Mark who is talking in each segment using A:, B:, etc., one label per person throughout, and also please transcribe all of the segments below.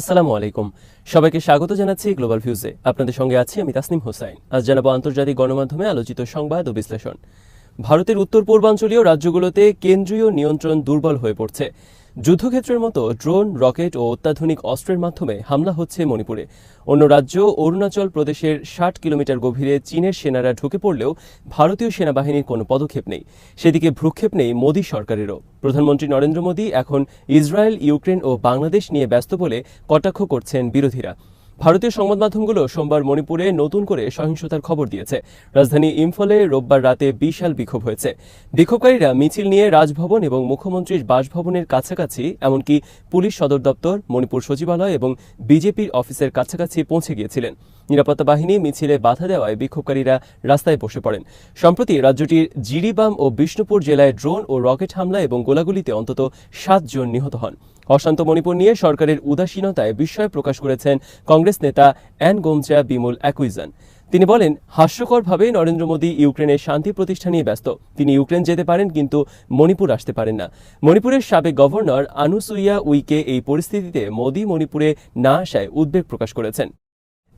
A: আসসালামু আলাইকুম। সবাইকে স্বাগত জানাচ্ছি গ্লোবাল ভিউজে। আপনাদের সঙ্গে আছি আমি তাসনিম হোসাইন। আজ জানাবো আন্তর্জাতিক গণমাধ্যমে আলোচিত সংবাদ ও বিশ্লেষণ। ভারতের উত্তর পূর্বাঞ্চলীয় রাজ্যগুলোতে কেন্দ্রীয় নিয়ন্ত্রণ দুর্বল হয়ে পড়ছে। যুদ্ধক্ষেত্রের মতো ড্রোন, রকেট ও অত্যাধুনিক অস্ত্রের মাধ্যমে হামলা হচ্ছে মণিপুরে। অন্য রাজ্য অরুণাচল প্রদেশের ৬০ কিলোমিটার গভীরে চীনের সেনারা ঢুকে পড়লেও ভারতীয় সেনাবাহিনীর কোনো পদক্ষেপ নেই। সেদিকে ভ্রুক্ষেপ নেই মোদী সরকারেরও। প্রধানমন্ত্রী নরেন্দ্র মোদী এখন ইসরায়েল, ইউক্রেন ও বাংলাদেশ নিয়ে ব্যস্ত বলে কটাক্ষ করছেন বিরোধীরা। ভারতীয় সংবাদ মাধ্যমগুলো সোমবার মণিপুরে নতুন করে সহিংসতার খবর দিয়েছে। রাজধানী ইম্ফলে রোববার রাতে বিশাল বিক্ষোভ হয়েছে। বিক্ষোভকারীরা মিছিল নিয়ে রাজভবন এবং মুখ্যমন্ত্রীর বাসভবনের কাছাকাছি, এমনকি পুলিশ সদর দপ্তর, মণিপুর সচিবালয় এবং বিজেপির অফিসের কাছাকাছি পৌঁছে গিয়েছিলেন। নিরাপত্তা বাহিনী মিছিলে বাধা দেওয়ায় বিক্ষোভকারীরা রাস্তায় বসে পড়েন। সম্প্রতি রাজ্যটির জিরিবাম ও বিষ্ণুপুর জেলায় ড্রোন ও রকেট হামলা এবং গোলাগুলিতে অন্তত ৭ জন নিহত হন। অশান্ত মণিপুর নিয়ে সরকারের উদাসীনতায় বিস্ময় প্রকাশ করেছেন কংগ্রেস নেতা অ্যানগোমচা বিমল অ্যাকুইজন। তিনি বলেন, হাস্যকরভাবে নরেন্দ্র মোদী ইউক্রেনের শান্তি প্রতিষ্ঠা নিয়ে ব্যস্ত। তিনি ইউক্রেন যেতে পারেন, কিন্তু মণিপুর আসতে পারেন না। মণিপুরের সাবেক গভর্নর আনুসুইয়া উইকে এই পরিস্থিতিতে মোদী মণিপুরে না আসায় উদ্বেগ প্রকাশ করেছেন।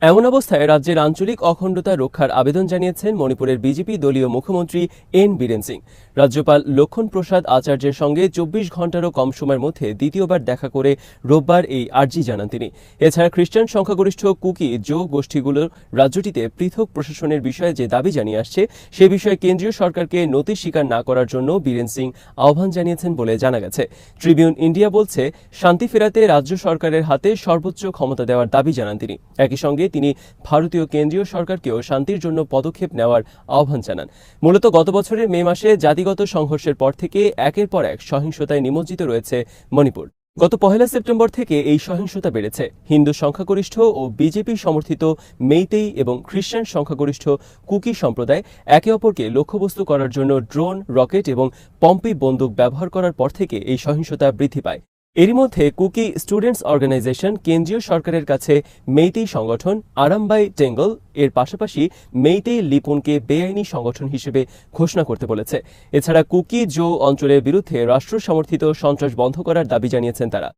A: এমন অবস্থায় রাজ্যের আঞ্চলিক অখণ্ডতা রক্ষার আবেদন জানিয়েছেন মণিপুরের বিজেপি দলীয় মুখ্যমন্ত্রী এন বীরেন সিং। রাজ্যপাল লক্ষণ প্রসাদ আচার্যের সঙ্গে ২৪ ঘণ্টারও কম সময়ের মধ্যে দ্বিতীয়বার দেখা করে রোববার এই আর্জি জানান তিনি। এছাড়া খ্রিস্টান সংখ্যাগরিষ্ঠ কুকি জো গোষ্ঠীগুলোর রাজ্যটিতে পৃথক প্রশাসনের বিষয়ে যে দাবি জানিয়ে আসছে, সে বিষয়ে কেন্দ্রীয় সরকারকে নথি স্বীকার না করার জন্য বীরেন সিং আহ্বান জানিয়েছেন বলে জানা গেছে। ট্রিবিউন ইন্ডিয়া বলছে, শান্তি ফেরাতে রাজ্য সরকারের হাতে সর্বোচ্চ ক্ষমতা দেওয়ার দাবি জানান তিনি। একই সঙ্গে তিনি ভারতীয় কেন্দ্রীয় সরকারকেও শান্তির জন্য পদক্ষেপ নেওয়ার আহ্বান জানান। মূলত গত বছরের মে মাসে জাতিগত সংঘর্ষের পর থেকে একের পর এক সহিংসতায় নিমজ্জিত রয়েছে মণিপুর। গত ১ সেপ্টেম্বর থেকে এই সহিংসতা বেড়েছে। হিন্দু সংখ্যাগরিষ্ঠ ও বিজেপি সমর্থিত মেইতেই এবং খ্রিস্টান সংখ্যাগরিষ্ঠ কুকি সম্প্রদায় একে অপরকে লক্ষ্যবস্তু করার জন্য ড্রোন, রকেট এবং পম্পি বন্দুক ব্যবহার করার পর থেকে এই সহিংসতা বৃদ্ধি পায়। এরই মধ্যে কুকি স্টুডেন্টস অর্গানাইজেশন কেন্দ্রীয় সরকারের কাছে মেইতেই সংগঠন আরামবাই টেঙ্গল এর পাশাপাশি মেইতেই লিপুনকে বেআইনি সংগঠন হিসেবে ঘোষণা করতে বলেছে। এছাড়া কুকি জো অঞ্চলের বিরুদ্ধে রাষ্ট্র সমর্থিত সন্ত্রাস বন্ধ করার দাবি জানিয়েছেন তারা।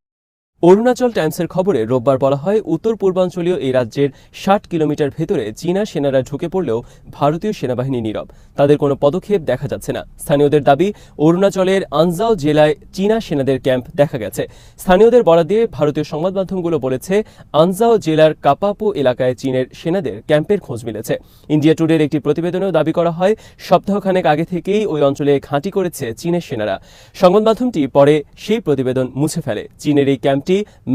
A: অরুণাচল টাইমসের খবরে রোববার বলা হয়, উত্তর পূর্বাঞ্চলীয় এই রাজ্যের ৬০ কিলোমিটার ভেতরে চীনা সেনারা ঢুকে পড়লেও ভারতীয় সেনাবাহিনী নীরব। তাদের কোনো পদক্ষেপ দেখা যাচ্ছে না। স্থানীয়দের দাবি, অরুণাচলের আনজাও জেলায় চীনা সেনাদের ক্যাম্প দেখা গেছে। স্থানীয়দের বরাত দিয়ে ভারতীয় সংবাদ মাধ্যমগুলো বলেছে, আনজাও জেলার কাপাপু এলাকায় চীনের সেনাদের ক্যাম্পের খোঁজ মিলেছে। ইন্ডিয়া টুডের একটি প্রতিবেদনেও দাবি করা হয়, সপ্তাহখানেক আগে থেকেই ওই অঞ্চলে ঘাঁটি করেছে চীনের সেনারা। সংবাদ মাধ্যমটি পরে সেই প্রতিবেদন মুছে ফেলে। চীনের এই ক্যাম্পটি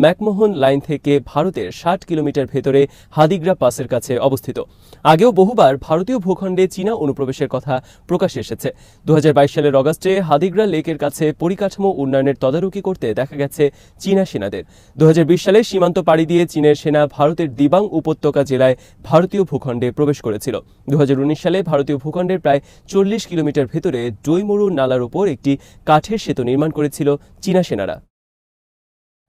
A: ম্যাকমোহন লাইন থেকে ভারতের ৬০ কিলোমিটার ভেতরে হাদিগ্রা পাসের কাছে অবস্থিত। আগেও বহুবার ভারতীয় ভূখণ্ডে চীনা অনুপ্রবেশের কথা প্রকাশ্যে এসেছে। ২০২২ সালের অগাস্টে হাদিগ্রা লেকের কাছে পরিকাঠামো উন্নয়নের তদারকি করতে দেখা গেছে চীনা সেনাদের। ২০২০ সালে সীমান্ত পাড়ি দিয়ে চীনের সেনা ভারতের দিবাং উপত্যকা জেলায় ভারতীয় ভূখণ্ডে প্রবেশ করেছিল। ২০১৯ সালে ভারতীয় ভূখণ্ডের প্রায় ৪০ কিলোমিটার ভেতরে ডইমরু নালার উপর একটি কাঠের সেতু নির্মাণ করেছিল চীনা সেনারা।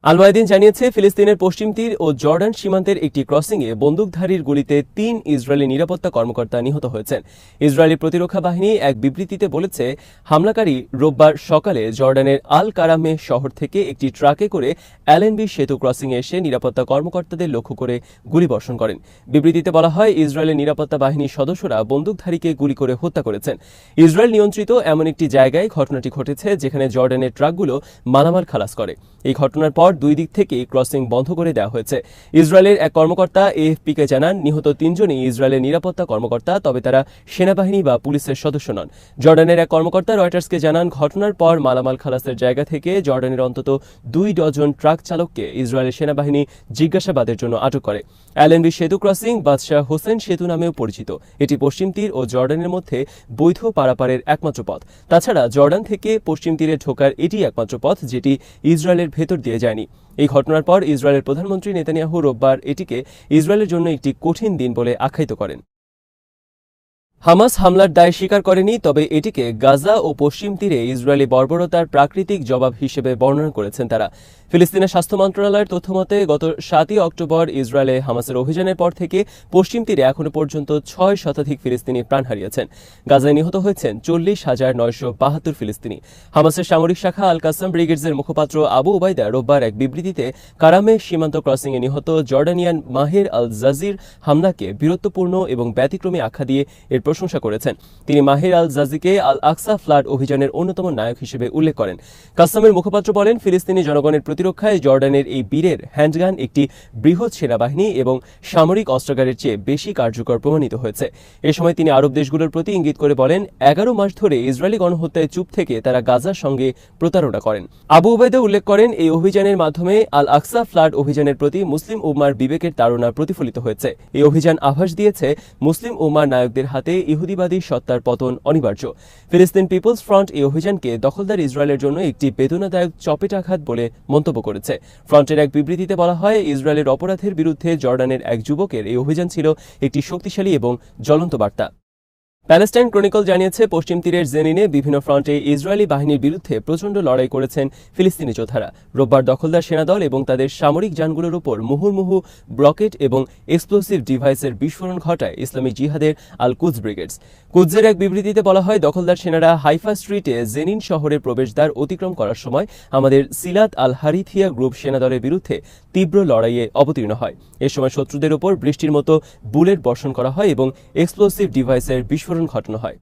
A: আল মায়াদিন জানিয়েছে, ফিলিস্তিনের পশ্চিম তীর ও জর্ডান সীমান্তের একটি ক্রসিংয়ে বন্দুকধারীর গুলিতে ৩ ইসরায়েলি নিরাপত্তা কর্মকর্তা নিহত হয়েছেন। ইসরায়েলি প্রতিরক্ষা বাহিনী এক বিবৃতিতে বলেছে, হামলাকারী রোববার সকালে জর্ডানের আল কারামে শহর থেকে একটি ট্রাকে করে অ্যালেনবি সেতু ক্রসিংয়ে এসে নিরাপত্তা কর্মকর্তাদের লক্ষ্য করে গুলিবর্ষণ করেন। বিবৃতিতে বলা হয়, ইসরায়েলের নিরাপত্তা বাহিনীর সদস্যরা বন্দুকধারীকে গুলি করে হত্যা করেছেন। ইসরায়েল নিয়ন্ত্রিত এমন একটি জায়গায় ঘটনাটি ঘটেছে, যেখানে জর্ডানের ট্রাকগুলো মালামাল খালাস করে। এই ঘটনার পর দুই দিক থেকে ক্রসিং বন্ধ করে দেওয়া হয়েছে। ইসরায়েলের এক কর্মকর্তা এএফপিকে জানান, নিহত ৩ জনই ইসরায়েলের নিরাপত্তা কর্মকর্তা, তবে তারা সেনাবাহিনী বা পুলিশের সদস্য নন। জর্ডানের এক কর্মকর্তা রয়টার্সকে জানান, ঘটনার পর মালামাল খালাসের জায়গা থেকে জর্ডানের অন্তত ২ ডজন ট্রাক চালককে ইসরায়েলের সেনাবাহিনী জিজ্ঞাসাবাদের জন্য আটক করে। অ্যালেনবি সেতু ক্রসিং বাদশাহ হোসেন সেতু নামেও পরিচিত। এটি পশ্চিম তীর ও জর্ডানের মধ্যে বৈধ পারাপারের একমাত্র পথ। তাছাড়া জর্ডান থেকে পশ্চিম তীরে ঢোকার এটি একমাত্র পথ যেটি ইসরায়েলের ভেতর দিয়ে যায়নি। এই ঘটনার পর ইসরায়েলের প্রধানমন্ত্রী নেতানিয়াহু রোববার এটিকে ইসরায়েলের জন্য একটি কঠিন দিন বলে আখ্যায়িত করেন। হামাস হামলার দায় স্বীকার করেনি, তবে এটিকে গাজা ও পশ্চিম তীরে ইসরায়েলি বর্বরতার প্রাকৃতিক জবাব হিসেবে বর্ণনা করেছেন তারা। ফিলিস্তিনের স্বাস্থ্য মন্ত্রণালয়ের তথ্যমতে গত 7 অক্টোবর ইসরায়েলে হামাসের অভিযানের পর থেকে পশ্চিম তীরে এখনো পর্যন্ত 6 শতাধিক ফিলিস্তিনি প্রাণ হারিয়েছেন। গাজায় নিহত হয়েছেন 40,972 ফিলিস্তিনি। হামাসের সামরিক শাখা আল কাসাম ব্রিগেডসের মুখপাত্র আবু উবাইদা রোববার এক বিবৃতিতে কারামে সীমান্ত ক্রসিংয়ে নিহত জর্ডানিয়ান মাহের আল জাজির হামলাকে বীরত্বপূর্ণ এবং ব্যতিক্রমী আখ্যা দিয়ে এর প্রশংসা করেছেন। তিনি মাহের আল জাজিকে আল আকসা ফ্লাড অভিযানের অন্যতম নায়ক হিসেবে উল্লেখ করেন। কাসামের মুখপাত্র বলেন, ফিলিস্তিনি জনগণের প্রতিরক্ষায় জর্ডানের এই বীরের হ্যান্ডগান একটি বৃহৎ সেনাবাহিনী এবং সামরিক অস্ত্রাগারের চেয়ে বেশি কার্যকর প্রমাণিত হয়েছে। এ সময় তিনি আরব দেশগুলোর প্রতি ইঙ্গিত করে বলেন, 11 মাস ধরে ইসরায়েলি গণহত্যায় চুপ থেকে তারা গাজার সঙ্গে প্রতারণা করেন। আবু উবাইদা উল্লেখ করেন, এই অভিযানের মাধ্যমে আল আকসা ফ্লাড অভিযানের প্রতি মুসলিম উম্মার বিবেকের তাড়না প্রতিফলিত হয়েছে। এই অভিযান আভাস দিয়েছে মুসলিম উম্মার নায়কদের হাতে ইহুদিবাদী সত্তার পতন অনিবার্য। ফিলিস্তিন পিপলস ফ্রন্ট এই অভিযানকে দখলদার ইসরায়েলের জন্য একটি বেদনাদায়ক চপেটাঘাত বলে মন্তব্য করেছে। ফ্রন্টের এক বিবৃতিতে বলা হয়, ইসরায়েলের অপরাধের বিরুদ্ধে জর্ডানের এক যুবকের এই অভিযান ছিল একটি শক্তিশালী এবং জ্বলন্ত বার্তা। প্যালেস্টাইন ক্রনিকল জানিয়েছে, পশ্চিম তীরের জেনিনে বিভিন্ন ফ্রন্টে ইসরায়েলি বাহিনীর বিরুদ্ধে প্রচণ্ড লড়াই করেছেন ফিলিস্তিনি যোদ্ধারা। রোববার দখলদার সেনাদল এবং তাদের সামরিক যানগুলোর উপর মুহুর্মুহু রকেট এবং এক্সপ্লোসিভ ডিভাইসের বিস্ফোরণ ঘটায় ইসলামী জিহাদের আল কুদস ব্রিগেডস। কুদসের এক বিবৃতিতে বলা হয়, দখলদার সেনারা হাইফা স্ট্রিটে জেনিন শহরের প্রবেশদ্বার অতিক্রম করার সময় আমাদের সিলাত আল হারিথিয়া গ্রুপ সেনাদলের বিরুদ্ধে তীব্র লড়াইয়ে অবতীর্ণ হয়। এ সময় শত্রুদের উপর বৃষ্টির মতো বুলেট বর্ষণ করা হয় এবং এক্সপ্লোসিভ ডিভাইসের বিস্ফোরণ ঘটানো হয়।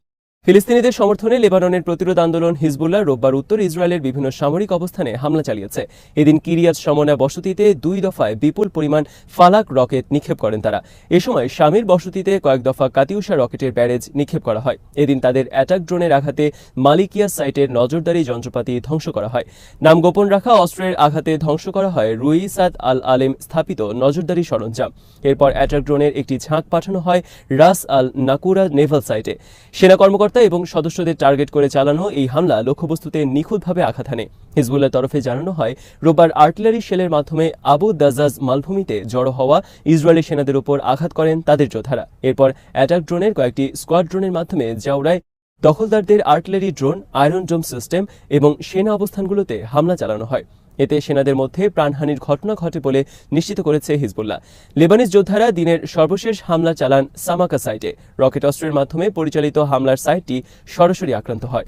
A: ফিলিস্তিনিদের সমর্থনে লেবাননের প্রতিরোধ আন্দোলন হিজবুল্লাহ রোববার উত্তর ইসরায়েলের বিভিন্ন সামরিক অবস্থানে হামলা চালিয়েছে। এদিন কিরিয়াত শমনা বসতিতে 2 দফায় বিপুল পরিমাণ ফালাক রকেট নিক্ষেপ করেন তারা। এ সময় শামির বসতিতে কয়েক দফা কাতিউশা রকেটের ব্যারেজ নিক্ষেপ করা হয়। এদিন তাদের অ্যাটাক ড্রোনের আঘাতে মালিকিয়া সাইটের নজরদারি যন্ত্রপাতি ধ্বংস করা হয়। নাম গোপন রাখা অস্ত্রের আঘাতে ধ্বংস করা হয় রুইসাদ আল আলেম স্থাপিত নজরদারি সরঞ্জাম। এরপর অ্যাটাক ড্রোনের একটি ঝাঁক পাঠানো হয় রাস আল নাকুরা নেভাল সাইটে। সেনা কর্মকর্তা এবং সদস্যদের টার্গেট করে চালানো এই হামলা লক্ষ্যবস্তুতে নিখুঁতভাবে আঘাত হানে। হিজবুল্লাহর তরফে জানানো হয়, রোববার আর্টিলারি শেলের মাধ্যমে আবু দাজাজ মালভূমিতে জড়ো হওয়া ইসরায়েলি সেনাদের উপর আঘাত করেন তাদের যোদ্ধারা। এরপর অ্যাটাক ড্রোনের কয়েকটি স্কোয়াড ড্রোনের মাধ্যমে জাউরায় দখলদারদের আর্টিলারি ড্রোন, আয়রন ডোম সিস্টেম এবং সেনা অবস্থানগুলোতে হামলা চালানো হয়। এতে সেনাদের মধ্যে প্রাণহানির ঘটনা ঘটে বলে নিশ্চিত করেছে হিজবুল্লাহ। লেবানিজ যোদ্ধারা দিনের সর্বশেষ হামলা চালান সামাকা সাইটে। রকেট অস্ত্রের মাধ্যমে পরিচালিত হামলার সাইটটি সরাসরি আক্রান্ত হয়।